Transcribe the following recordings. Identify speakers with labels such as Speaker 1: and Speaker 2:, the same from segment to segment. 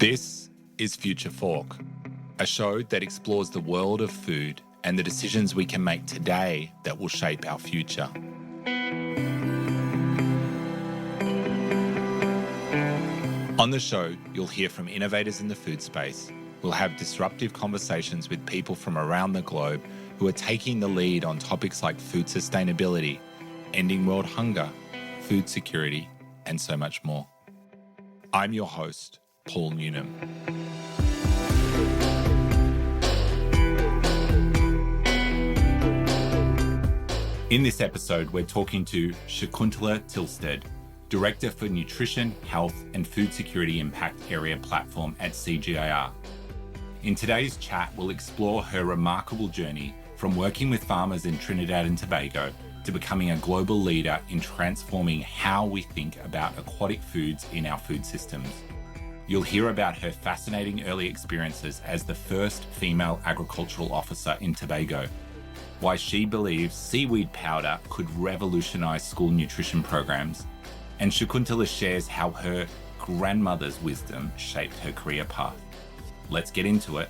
Speaker 1: This is Future Fork, a show that explores the world of food and the decisions we can make today that will shape our future. On the show, you'll hear from innovators in the food space. We'll have disruptive conversations with people from around the globe who are taking the lead on topics like food sustainability, ending world hunger, food security, and so much more. I'm your host, Paul Newnham. In this episode, we're talking to Shakuntala Thilsted, Director for Nutrition, Health and Food Security Impact Area Platform at CGIAR. In today's chat, we'll explore her remarkable journey from working with farmers in Trinidad and Tobago to becoming a global leader in transforming how we think about aquatic foods in our food systems. You'll hear about her fascinating early experiences as the first female agricultural officer in Tobago, why she believes seaweed powder could revolutionize school nutrition programs, and Shakuntala shares how her grandmother's wisdom shaped her career path. Let's get into it.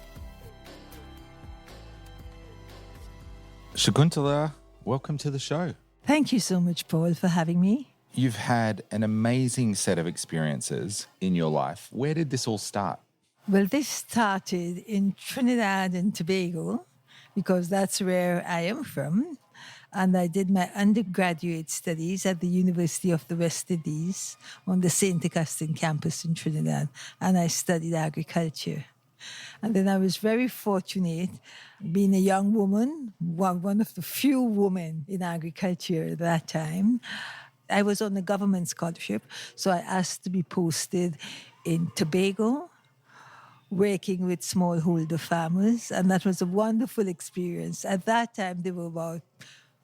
Speaker 1: Shakuntala, welcome to the show.
Speaker 2: Thank you so much, Paul, for having me.
Speaker 1: You've had an amazing set of experiences in your life. Where did this all start?
Speaker 2: Well, this started in Trinidad and Tobago because that's where I am from. And I did my undergraduate studies at the University of the West Indies on the St. Augustine campus in Trinidad. And I studied agriculture. And then I was very fortunate being a young woman, one of the few women in agriculture at that time. I was on a government scholarship, so I asked to be posted in Tobago, working with smallholder farmers, and that was a wonderful experience. At that time, there were about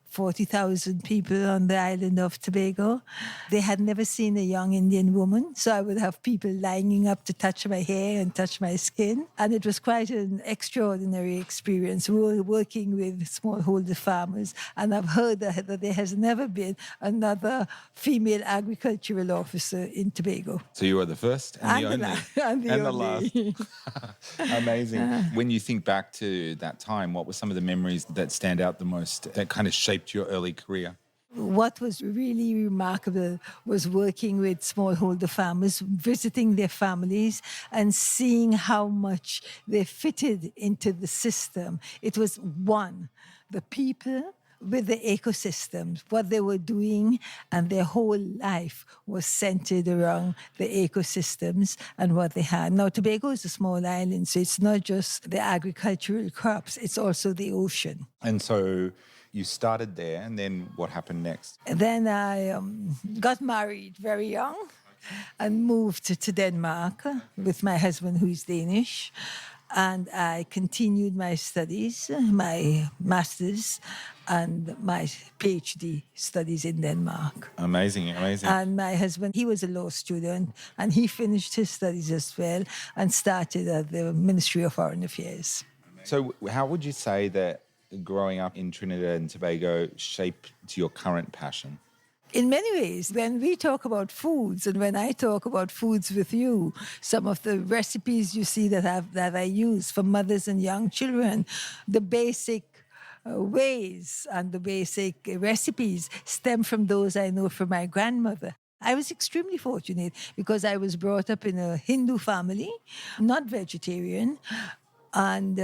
Speaker 2: 40,000 people on the island of Tobago. They had never seen a young Indian woman, so I would have people lining up to touch my hair and touch my skin. And it was quite an extraordinary experience. We were working with smallholder farmers, and I've heard that there has never been another female agricultural officer in Tobago.
Speaker 1: So you were the first and the only.
Speaker 2: And the
Speaker 1: last. Amazing. When you think back to that time, what were some of the memories that stand out the most, that kind of shaped your early career?
Speaker 2: What was really remarkable was working with smallholder farmers, visiting their families and seeing how much they fitted into the system. It was the people with the ecosystems, what they were doing, and their whole life was centered around the ecosystems and what they had. Now, Tobago is a small island, so it's not just the agricultural crops, it's also the ocean.
Speaker 1: And so you started there, and then what happened next?
Speaker 2: Then I got married very young and moved to Denmark with my husband, who is Danish. And I continued my studies, my master's and my PhD studies in Denmark.
Speaker 1: Amazing.
Speaker 2: And my husband, he was a law student, and he finished his studies as well and started at the Ministry of Foreign Affairs.
Speaker 1: So how would you say that growing up in Trinidad and Tobago shaped your current passion?
Speaker 2: In many ways, when we talk about foods and when I talk about foods with you, some of the recipes you see that I use for mothers and young children, the basic ways and the basic recipes stem from those I know from my grandmother. I was extremely fortunate because I was brought up in a Hindu family, not vegetarian. And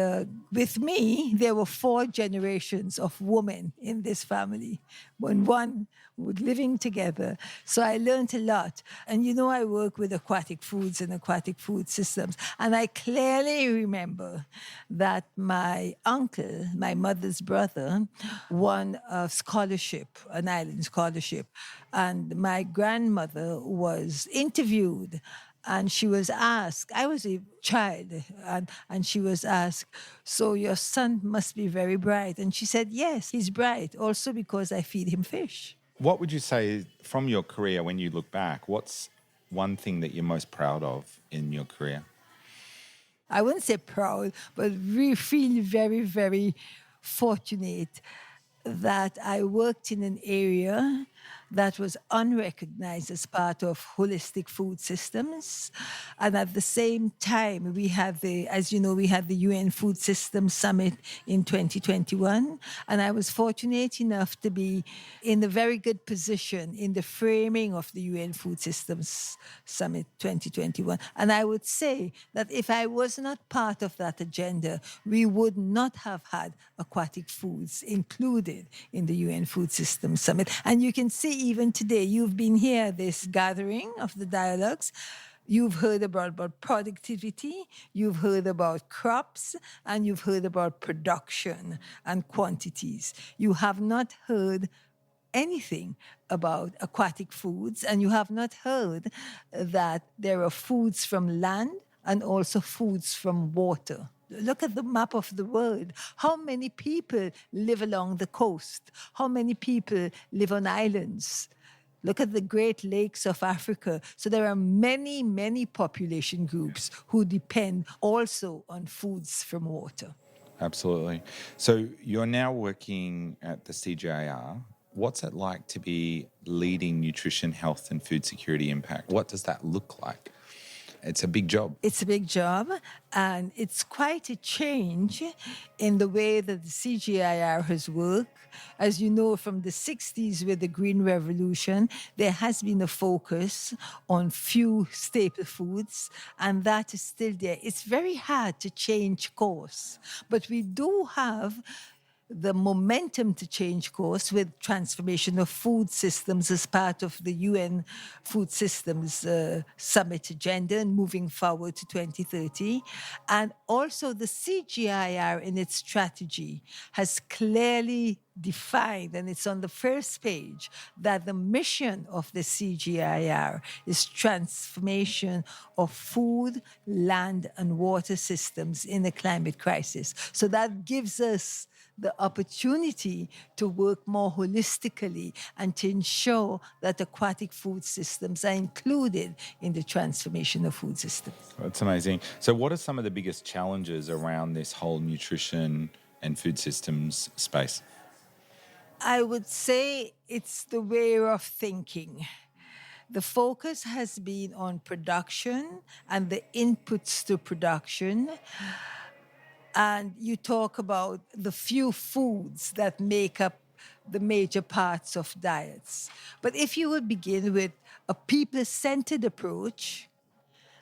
Speaker 2: with me, there were 4 generations of women in this family, one living together. So I learned a lot. And I work with aquatic foods and aquatic food systems. And I clearly remember that my uncle, my mother's brother, won a scholarship, an island scholarship. And my grandmother was interviewed. And she was asked, I was a child, and she was asked, so your son must be very bright. And she said, yes, he's bright, also because I feed him fish.
Speaker 1: What would you say from your career, when you look back, what's one thing that you're most proud of in your career?
Speaker 2: I wouldn't say proud, but we feel very, very fortunate that I worked in an area that was unrecognized as part of holistic food systems. And at the same time, we had as you know, we had the UN Food Systems Summit in 2021. And I was fortunate enough to be in a very good position in the framing of the UN Food Systems Summit 2021. And I would say that if I was not part of that agenda, we would not have had aquatic foods included in the UN Food Systems Summit. And you can see even today, you've been here, this gathering of the dialogues. You've heard about productivity, you've heard about crops, and you've heard about production and quantities. You have not heard anything about aquatic foods, and you have not heard that there are foods from land and also foods from water. Look at the map of the world. How many people live along the coast? How many people live on islands? Look at the Great Lakes of Africa. So there are many, many population groups who depend also on foods from water.
Speaker 1: Absolutely. So you're now working at the CGIAR. What's it like to be leading nutrition, health, and food security impact? What does that look like? It's a big job.
Speaker 2: It's a big job, and it's quite a change in the way that the CGIAR has worked. As you know, from the 60s with the Green Revolution, there has been a focus on few staple foods, and that is still there. It's very hard to change course, but we do have the momentum to change course with transformation of food systems as part of the UN Food Systems Summit agenda and moving forward to 2030. And also the CGIAR in its strategy has clearly defined, and it's on the first page, that the mission of the CGIAR is transformation of food, land, and water systems in a climate crisis. So that gives us the opportunity to work more holistically and to ensure that aquatic food systems are included in the transformation of food systems.
Speaker 1: That's amazing. So what are some of the biggest challenges around this whole nutrition and food systems space?
Speaker 2: I would say it's the way of thinking. The focus has been on production and the inputs to production. And you talk about the few foods that make up the major parts of diets. But if you would begin with a people-centered approach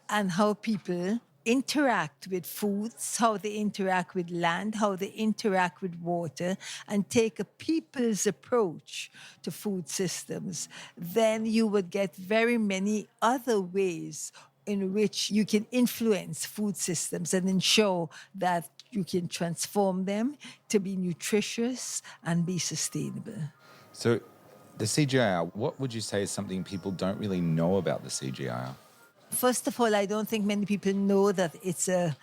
Speaker 2: and how people interact with foods, how they interact with land, how they interact with water, and take a people's approach to food systems, then you would get very many other ways in which you can influence food systems and ensure that you can transform them to be nutritious and be sustainable.
Speaker 1: So the CGIAR, what would you say is something people don't really know about the CGIAR?
Speaker 2: First of all, I don't think many people know that it's a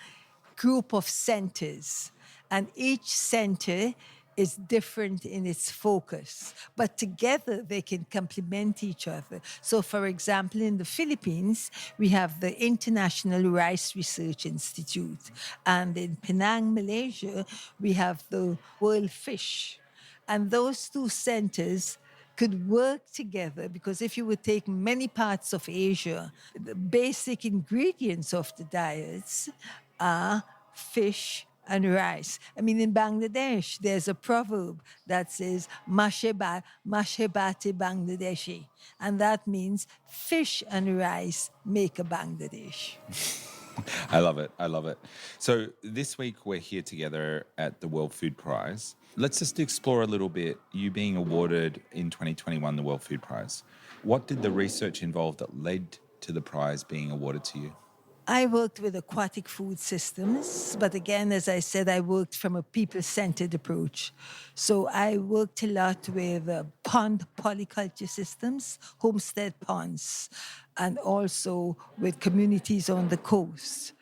Speaker 2: group of centers, and each center is different in its focus, but together they can complement each other. So, for example, in the Philippines, we have the International Rice Research Institute, and in Penang, Malaysia, we have the World Fish. And those two centers could work together, because if you would take many parts of Asia, the basic ingredients of the diets are fish and rice. I mean, in Bangladesh, there's a proverb that says, Mashebate Bangladeshi. And that means fish and rice make a Bangladesh.
Speaker 1: I love it. I love it. So this week we're here together at the World Food Prize. Let's just explore a little bit, you being awarded in 2021 the World Food Prize. What did the research involve that led to the prize being awarded to you?
Speaker 2: I worked with aquatic food systems, but again, as I said, I worked from a people-centered approach. So I worked a lot with pond polyculture systems, homestead ponds, and also with communities on the coast,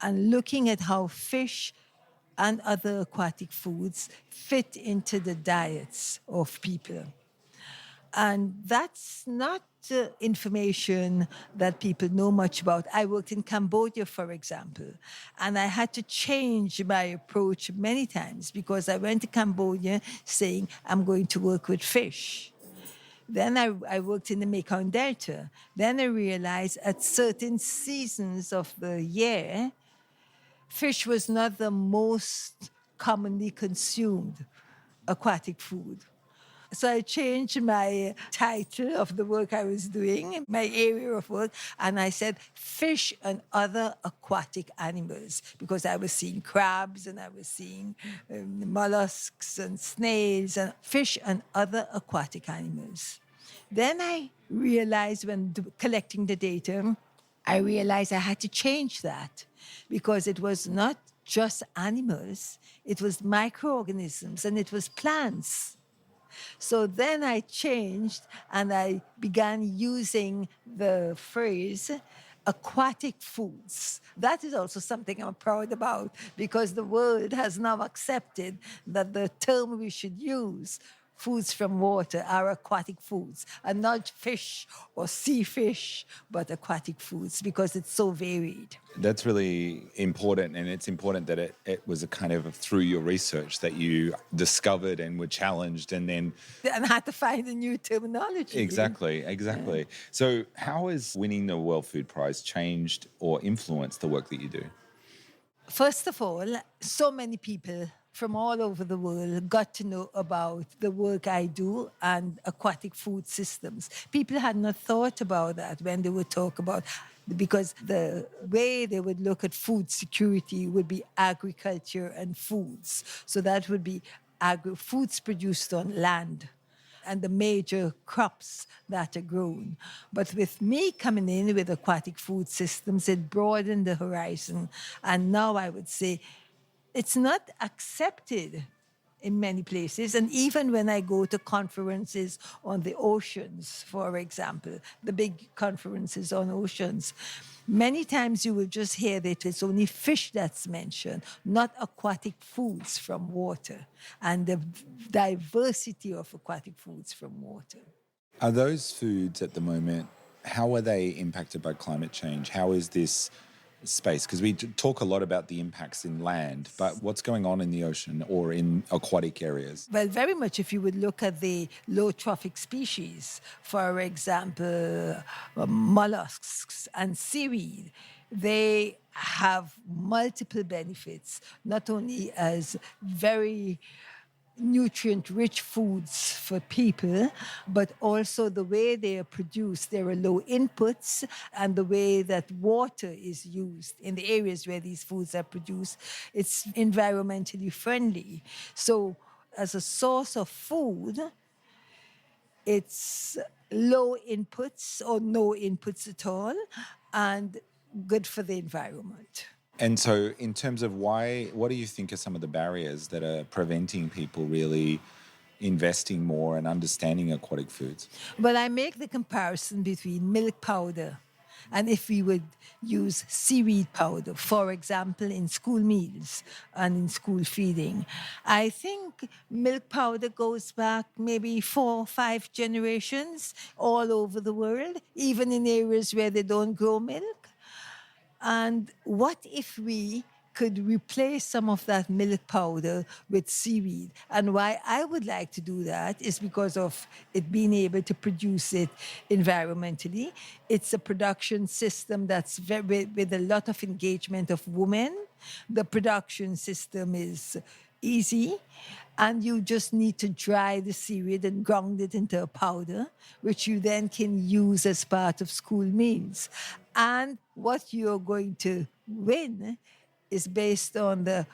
Speaker 2: and looking at how fish and other aquatic foods fit into the diets of people. And that's not information that people know much about. I worked in Cambodia, for example, and I had to change my approach many times because I went to Cambodia saying, I'm going to work with fish. Then I worked in the Mekong Delta. Then I realized at certain seasons of the year, fish was not the most commonly consumed aquatic food. So I changed my title of the work I was doing, my area of work, and I said fish and other aquatic animals, because I was seeing crabs and I was seeing molluscs and snails and fish and other aquatic animals. Then I realized when collecting the data, I realized I had to change that because it was not just animals, it was microorganisms and it was plants. So then I changed and I began using the phrase aquatic foods. That is also something I'm proud about because the world has now accepted that the term we should use, foods from water, are aquatic foods, and not fish or sea fish, but aquatic foods because it's so varied.
Speaker 1: That's really important, and it's important that it was a kind of through your research that you discovered and were challenged and then...
Speaker 2: And I had to find a new terminology.
Speaker 1: Exactly. Yeah. So how has winning the World Food Prize changed or influenced the work that you do?
Speaker 2: First of all, so many people from all over the world got to know about the work I do and aquatic food systems. People had not thought about that when they would talk about, because the way they would look at food security would be agriculture and foods. So that would be foods produced on land and the major crops that are grown. But with me coming in with aquatic food systems, it broadened the horizon. And now I would say it's not accepted in many places. And even when I go to conferences on the oceans, for example, the big conferences on oceans, many times you will just hear that it's only fish that's mentioned, not aquatic foods from water, and the diversity of aquatic foods from water.
Speaker 1: Are those foods at the moment, how are they impacted by climate change? How is this space? Because we talk a lot about the impacts in land, but what's going on in the ocean or in aquatic areas?
Speaker 2: Well, very much if you would look at the low trophic species, for example, molluscs and seaweed, they have multiple benefits, not only as very nutrient-rich foods for people, but also the way they are produced. There are low inputs, and the way that water is used in the areas where these foods are produced, it's environmentally friendly. So as a source of food, it's low inputs or no inputs at all, and good for the environment.
Speaker 1: And so in terms of what do you think are some of the barriers that are preventing people really investing more and understanding aquatic foods?
Speaker 2: Well, I make the comparison between milk powder and if we would use seaweed powder, for example, in school meals and in school feeding. I think milk powder goes back maybe 4 or 5 generations all over the world, even in areas where they don't grow milk. And what if we could replace some of that milk powder with seaweed? And why I would like to do that is because of it being able to produce it environmentally. It's a production system that's with a lot of engagement of women. The production system is easy, and you just need to dry the seaweed and ground it into a powder, which you then can use as part of school meals. And what you're going to win is based on the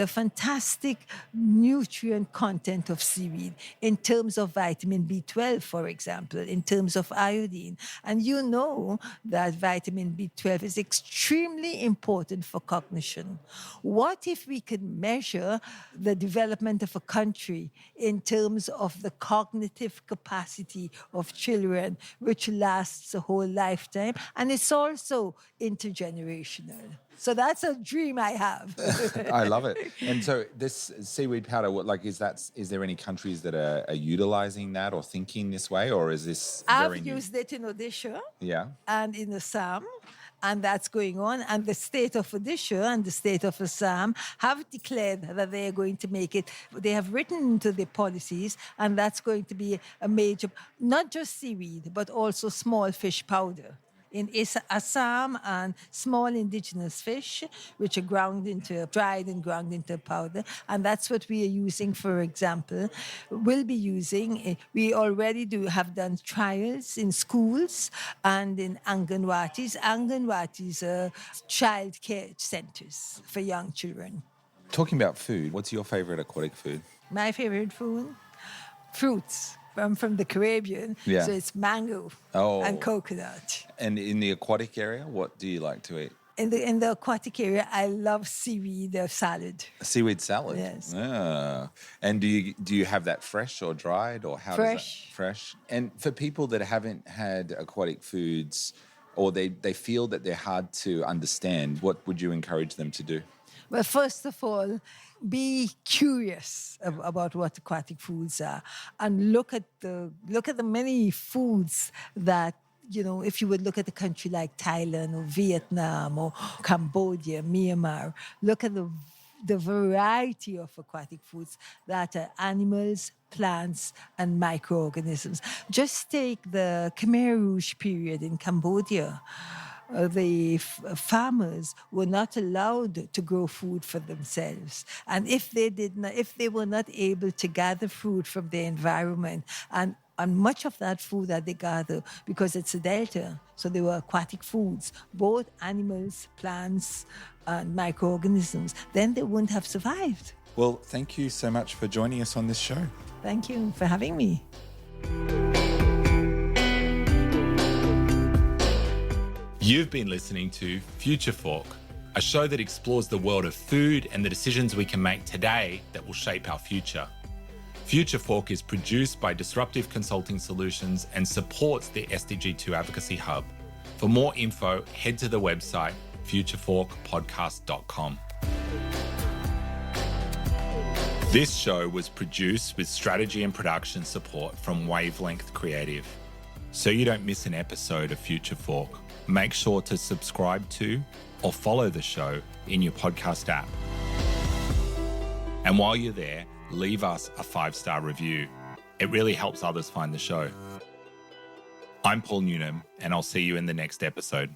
Speaker 2: fantastic nutrient content of seaweed in terms of vitamin B12, for example, in terms of iodine. And you know that vitamin B12 is extremely important for cognition. What if we could measure the development of a country in terms of the cognitive capacity of children, which lasts a whole lifetime, and it's also intergenerational? So that's a dream I have.
Speaker 1: I love it. And so this seaweed powder, is there any countries that are utilizing that or thinking this way, or is this very
Speaker 2: I've
Speaker 1: new?
Speaker 2: used it in Odisha
Speaker 1: Yeah.
Speaker 2: and in Assam, And that's going on. And the state of Odisha and the state of Assam have declared that they are going to make it. They have written into the policies, and that's going to be a major, not just seaweed, but also small fish powder. In Assam, and small indigenous fish, which are dried and ground into powder. And that's what we are using, for example. We'll be using, we already have done trials in schools and in Anganwatis. Anganwatis are child care centers for young children.
Speaker 3: Talking about food, what's your favorite aquatic food?
Speaker 2: My favorite food? Fruits. I'm from the Caribbean,
Speaker 3: Yeah.
Speaker 2: so it's mango and coconut.
Speaker 3: And in the aquatic area, what do you like to eat?
Speaker 2: In the aquatic area, I love seaweed salad.
Speaker 3: A seaweed salad?
Speaker 2: Yes.
Speaker 3: Ah. And do you have that fresh or dried, or how
Speaker 2: Fresh.
Speaker 3: does that? Fresh. And for people that haven't had aquatic foods, or they feel that they're hard to understand, what would you encourage them to do?
Speaker 2: Well, first of all, be curious about what aquatic foods are, and look at the many foods that, if you would look at a country like Thailand or Vietnam or Cambodia, Myanmar, look at the variety of aquatic foods that are animals, plants, and microorganisms. Just take the Khmer Rouge period in Cambodia. The farmers were not allowed to grow food for themselves, and if they were not able to gather food from their environment, and much of that food that they gather, because it's a delta, so they were aquatic foods, both animals, plants, and microorganisms, then they wouldn't have survived.
Speaker 3: Well, thank you so much for joining us on this show.
Speaker 2: Thank you for having me.
Speaker 1: You've been listening to Future Fork, a show that explores the world of food and the decisions we can make today that will shape our future. Future Fork is produced by Disruptive Consulting Solutions and supports the SDG2 Advocacy Hub. For more info, head to the website futureforkpodcast.com. This show was produced with strategy and production support from Wavelength Creative. So you don't miss an episode of Future Fork, make sure to subscribe to or follow the show in your podcast app. And while you're there, leave us a 5-star review. It really helps others find the show. I'm Paul Newnham, and I'll see you in the next episode.